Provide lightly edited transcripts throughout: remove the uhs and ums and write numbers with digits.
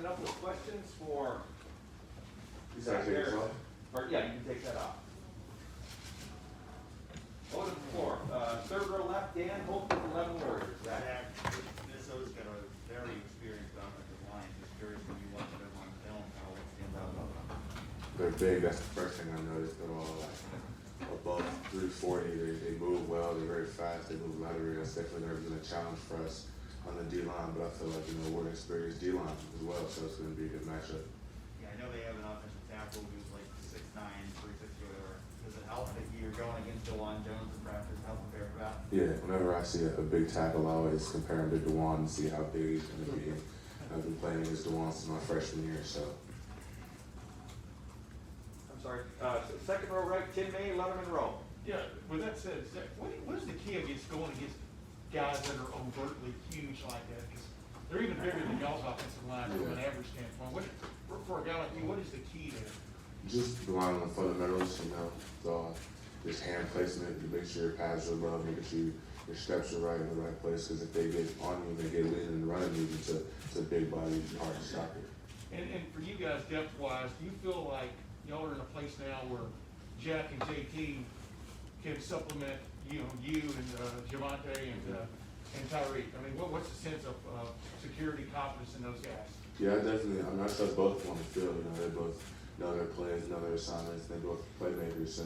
couple of questions for Zach Harris. Or, yeah, you can take that off. Over the floor. Third row left, Dan Holt with 11 Warriors. Zach. Minnesota's got a very experienced offensive line. Just curious when you watch them on film, how it stands out about them. They're big. That's the first thing I noticed. They're all like above 340. They move well. They're very fast. They move laterally. That's definitely never been a challenge for us on the D line. But I feel like we're an experienced D line as well, so it's going to be a good matchup. Yeah, I know they have an offensive tackle who's like 6'9", 360 or whatever. Does it help that you're going against DeJuan Jones in practice? Help prepare for that? Yeah, whenever I see a big tackle, I always compare him to DeJuan to see how big he's going to be. I've been playing against DeJuan since my freshman year, so. I'm sorry. So second row right, Tim May, Letterman row. Yeah, with that said, Zach, what is the key against going against guys that are overtly huge like that? Because they're even bigger than y'all's offensive line from an average standpoint. For a guy like you, what is the key there? Just relying on the fundamentals, just hand placement, to make sure your pads are low, making sure your steps are right in the right place. Because if they get on you, they get leaning and running you to big body, it's hard to stop it. And for you guys, depth-wise, do you feel like y'all are in a place now where Jack and JT can supplement you and Javante and Tyreek? I mean, what's the sense of security, confidence in those guys? Yeah, definitely. I trust both of them on the field. They both know their plays, know their assignments. They both playmakers. So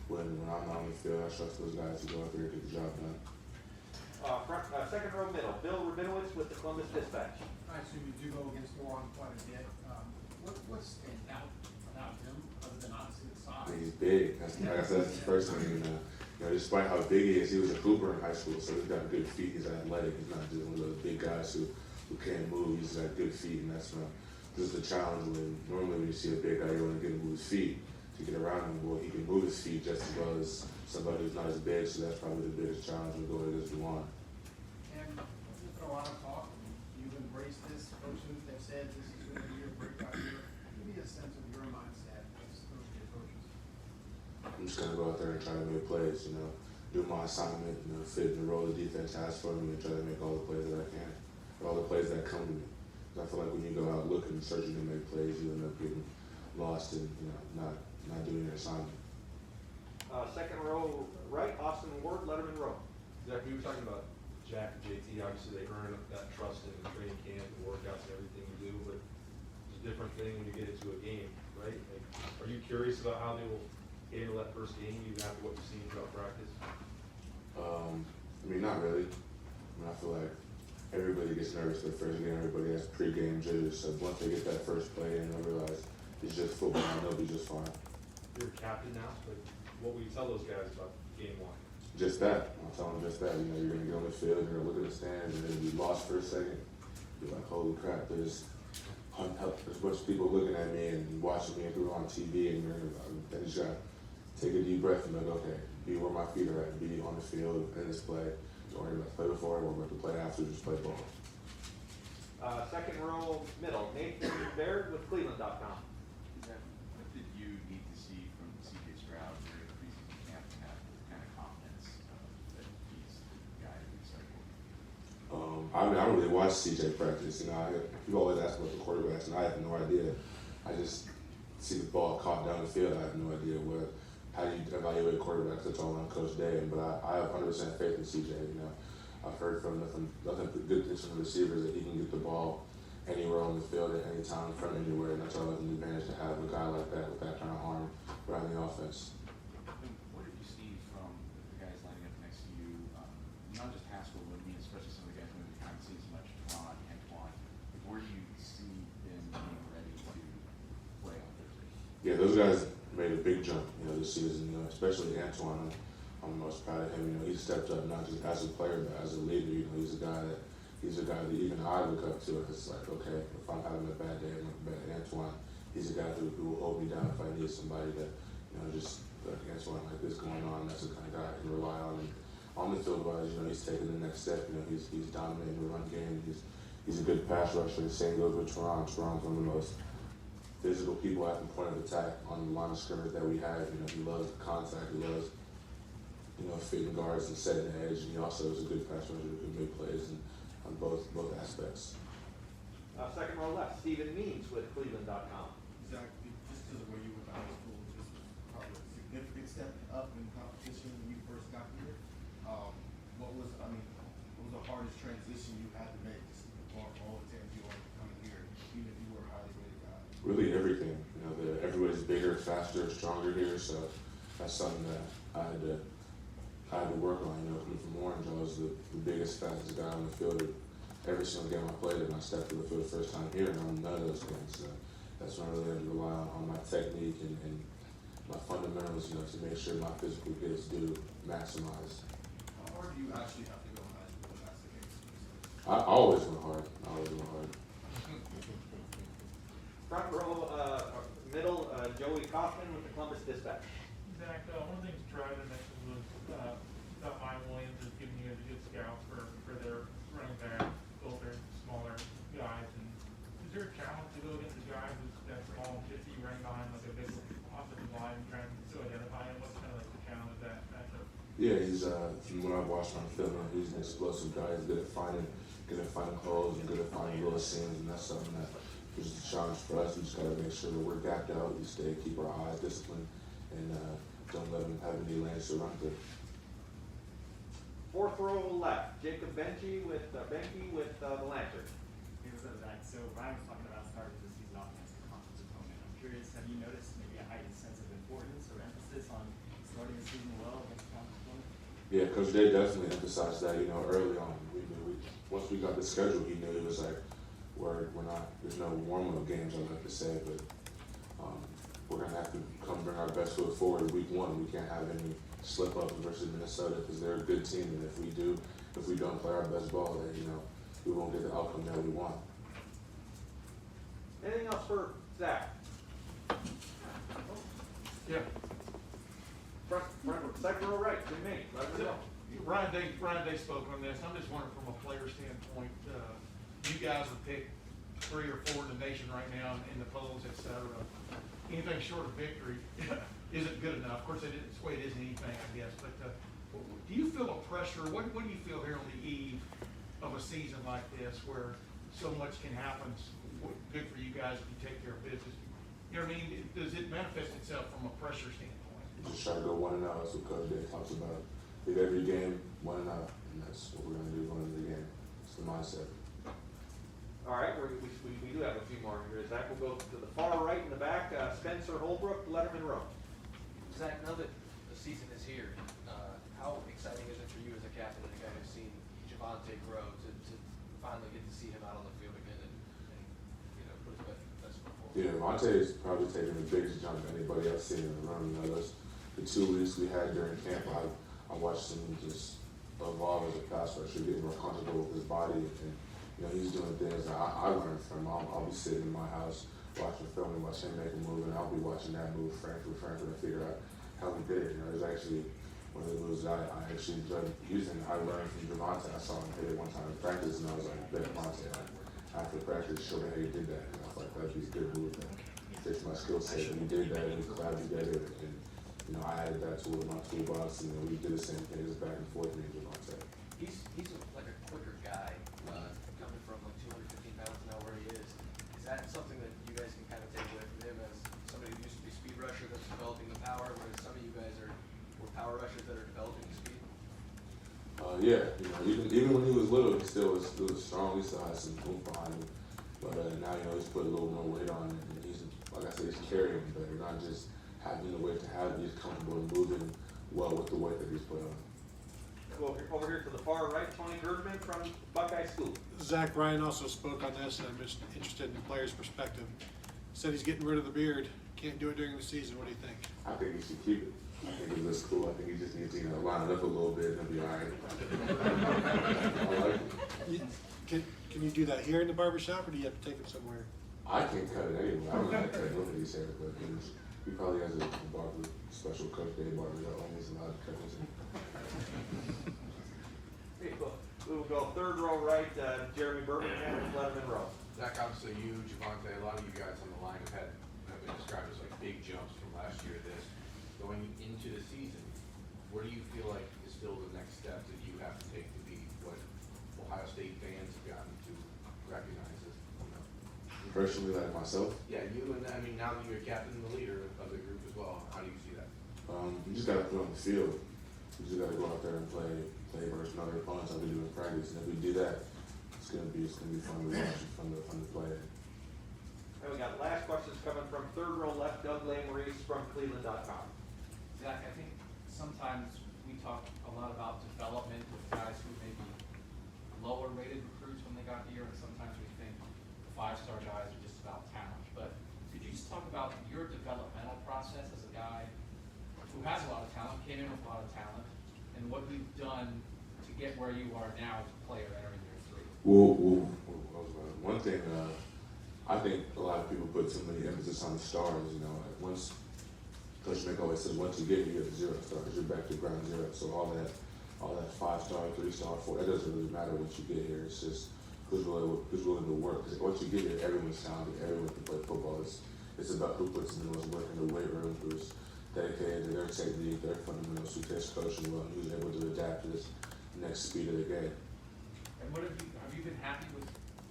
when I'm not on the field, I trust those guys to go out there and get the job done. Second row middle, Bill Rabinowitz with the Columbus Dispatch. I assume you do go against Dewan quite a bit. What stands out about him other than obviously the size? He's big. Like I said, that's the first thing. Despite how big he is, he was a hooper in high school, so he's got good feet. He's athletic. He's not just one of those big guys who can't move. He's got good feet, and that's just the challenge. Normally when you see a big guy, you want to get him to move his feet to get around him. Well, he can move his feet just as well as somebody who's not as big, so that's probably the biggest challenge with going against Dewan. And there's been a lot of talk. You've embraced this. Coaches have said this is going to be your breakout year. Give me a sense of your mindset as coaches. I'm just gonna go out there and try to make plays. Do my assignment. Fit in the role the defense has for me, and try to make all the plays that I can, or all the plays that come to me. I feel like when you go out looking and searching to make plays, you end up getting lost and not doing your assignment. Second row right, Austin Ward, Letterman row. Zach, we were talking about Jack and JT. Obviously, they earn that trust in the training camp and workouts and everything you do, but it's a different thing when you get into a game, right? Like, are you curious about how they will handle that first game, even after what you've seen throughout practice? Not really. I feel like everybody gets nervous the first game. Everybody has pre-game jitters. So once they get that first play in, they'll realize it's just football and they'll be just fine. You're a captain now, but what will you tell those guys about game one? Just that. I'll tell them just that. You're going to get on the field, you're going to look at the stands, and then be lost for a second. You're like, holy crap, there's a bunch of people looking at me and watching me through on TV, and then you just got to take a deep breath and be like, okay, be where my feet are at, be on the field in this play. Don't worry about the play before, don't worry about the play after, just play ball. Second row middle, Nathan Baird with Cleveland.com. What did you need to see from C.J. Stroud during the preseason camp to have the kind of confidence that he's the guy to be starting? I don't really watch C.J. practice. People always ask about the quarterbacks, and I have no idea. I just see the ball caught down the field. I have no idea how do you evaluate quarterbacks. That's all on Coach Day. But I have 100% faith in C.J. I've heard from nothing good things from the receivers that he can get the ball anywhere on the field at any time from anywhere, and that's always an advantage to have a guy like that with that kind of arm around the offense. What did you see from the guys lining up next to you, not just Haskell, but especially some of the guys who we haven't seen so much, Tron, Antoine? Where do you see them being ready to play on Thursday? Yeah, those guys made a big jump, this season. Especially Antoine. I'm most proud of him. He stepped up not just as a player but as a leader. He's a guy that even I look up to. It's like, okay, if I'm having a bad day, I'm bad at Antoine. He's a guy who will hold me down if I need somebody that, just like Antoine like this going on. That's the kind of guy I can rely on. And on the field wise, he's taking the next step. He's dominating the run game. He's a good pass rusher. The same goes with Teron. Teron's one of the most physical people at the point of attack on the line of scrimmage that we have. He loves the contact. He loves fitting guards and setting the edge. And he also is a good pass rusher who can make plays on both aspects. Second row left, Stephen Means with Cleveland.com. Zach, just because of where you went to high school, this was probably a significant step up in competition when you first got here. What was the hardest transition you had to make from all the times you were coming here, even if you were a highly rated guy? Really everything. You know, everybody's bigger, faster, stronger here, so that's something that I had to work on. You know, coming from Orange, I was the biggest, fastest guy on the field every single game I played, and I stepped to the field the first time here, and I'm none of those things. So that's when I really had to rely on my technique and my fundamentals, you know, to make sure my physical gifts do maximize. How hard do you actually have to go in high school if that's the case? I always went hard. I always went hard. Front row, middle, Joey Kaufman with the Columbus Dispatch. Zach, one of the things Dryden mentioned was about Mike Williams is giving you a good scouts for their running back, older, smaller guys. And is there a challenge to go against a guy who's that small and 50 running behind like a big offensive line and trying to identify him? What's kind of like the challenge of that matchup? Yeah, he's from what I've watched on film, he's an explosive guy. He's good at finding holes and good at finding little seams, and that's something that is a challenge for us. We just gotta make sure that we're gapped out, we keep our eyes disciplined, and don't let him have any lanes to run through. Fourth row left, Jacob Benke with the Lantern. Hey, what's up, Zach? So Ryan was talking about starting the season off against a conference opponent. I'm curious, have you noticed maybe a heightened sense of importance or emphasis on starting the season well against a conference opponent? Yeah, Coach Day definitely emphasized that, you know, early on. Once we got the schedule, he knew it was like, there's no warm-up games, I like to say, but we're gonna have to come bring our best foot forward week one. We can't have any slip up versus Minnesota because they're a good team, and if we don't play our best ball, then, you know, we won't get the outcome that we want. Anything else for Zach? Yeah. Second row right, Jim May, let me know. Ryan Day spoke on this. I'm just wondering from a player standpoint, you guys would pick 3 or 4 in the nation right now in the polls, et cetera. Anything short of victory isn't good enough. Of course, it's the way it is in anything, I guess. But do you feel a pressure? What do you feel here on the eve of a season like this where so much can happen? Good for you guys if you take care of business. You know what I mean? Does it manifest itself from a pressure standpoint? Just try to go 1-0. That's what Coach Day talks about. Hit every game 1-0, and that's what we're gonna do going into the game. It's the mindset. All right, we do have a few more here. Zach will go to the far right in the back, Spencer Holbrook, Letterman Row. Zach, now that the season is here, how exciting is it for you as a captain and a guy who's seen Javonte grow to finally get to see him out on the field again and you know, put his best foot forward? Yeah, Monte is probably taking the biggest jump anybody I've seen in the room. You know, the 2 weeks we had during camp, I watched him just evolve as a pass rusher, get more comfortable with his body, and you know, he's doing things that I learned from him. I'll be sitting in my house watching film and watch him make a move, and I'll be watching that move, frankly, to figure out how he did it. You know, it was actually one of the moves that I actually enjoyed using. I learned from Javonte. I saw him hit it one time in practice, and I was like, bet Javonte. After practice, show me how you did that. And I was like, that'd be a good move. That fits my skill set. And he did that, and we collabed together. And you know, I added that to my toolbox, and we did the same thing, just back and forth, me and Javonte. He's like a quicker guy, coming from like 215 pounds now where he is. Is that something that you guys can kind of take away from him as somebody who used to be speed rusher that's developing the power, whereas some of you guys were power rushers that are developing the speed? Yeah, you know, even when he was little, he still was strong. He still had some oomph behind him. But now, you know, he's put a little more weight on it, and he's, like I said, he's carrying better, not just having the weight to have it. He's comfortable and moving well with the weight that he's put on. Go over here to the far right, Tony Gerdman from Buckeye School. Zach, Ryan also spoke on this, and I'm just interested in the player's perspective. Said he's getting rid of the beard. Can't do it during the season. What do you think? I think he should keep it. I think it looks cool. I think he just needs to, you know, line it up a little bit and he'll be all right. I like it. Can you do that here in the barbershop, or do you have to take it somewhere? I can cut it anyway. I don't know how to cut nobody's hair, but he probably has a barber, special Coach Day barber that only is allowed to cut his hair. We'll go third row right, Jeremy Birmingham with Letterman Row. Zach, obviously you, Javonte, a lot of you guys on the line have been described as like big jumps from last year to this. Going into the season, where do you feel like is still the next step that you have to take to be what Ohio State fans have gotten to recognize as, you know, Personally, like myself, Yeah, you and, I mean, now that you're captain and the leader of the group as well, how do you see that? you just gotta put on the field. You just gotta go out there and play versus another opponents like we do in practice. And if we do that, it's gonna be fun to watch and fun to play. And we got last questions coming from third row left, Doug Lamreese from Cleveland.com. Zach, I think sometimes we talk a lot about development with guys who may be lower rated recruits when they got here, and sometimes we think the five-star guys are just about talent. But could you just talk about your developmental process as a guy who has a lot of talent, came in with a lot of talent, and what you've done to get where you are now as a player entering year 3? Well, one thing, I think a lot of people put too many emphasis on the stars. You know, like once Coach Mick always says, once you get here, you have 0 stars. You're back to ground zero. So all that 5-star, 3-star, 4, that doesn't really matter once you get here. It's just who's willing to work. Because once you get here, everyone's talented. Everyone can play football. It's about who puts in the most work in the weight room, who's dedicated to their technique, their fundamentals, who takes coaching well, and who's able to adapt to this next speed of the game. And what have you been happy with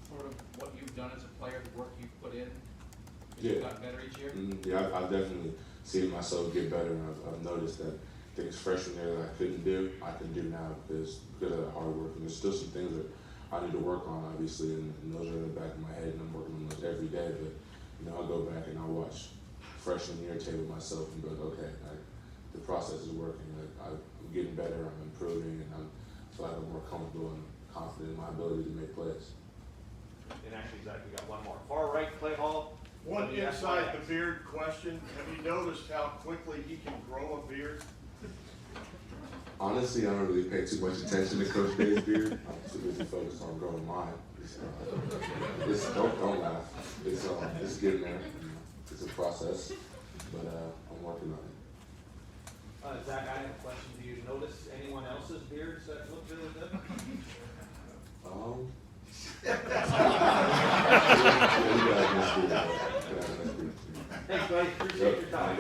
sort of what you've done as a player, the work you've put in? Have you gotten better each year? Yeah, I've definitely seen myself get better, and I've noticed that things freshman year that I couldn't do, I can do now because of that hard work. And there's still some things that I need to work on, obviously, and those are in the back of my head, and I'm working on those every day. But you know, I'll go back and I'll watch freshman year tape with myself and be like, okay, the process is working. Like, I'm getting better, I'm improving, and I feel like I'm more comfortable and confident in my ability to make plays. And actually, Zach, we got one more. Far right, Clay Hall. One inside the beard question. Have you noticed how quickly he can grow a beard? Honestly, I don't really pay too much attention to Coach Day's beard. I'm too busy focused on growing mine. Don't laugh. It's getting there. It's a process, but I'm working on it. Zach, I have a question. Do you notice anyone else's beards that look really good? Thanks, buddy. Appreciate your time.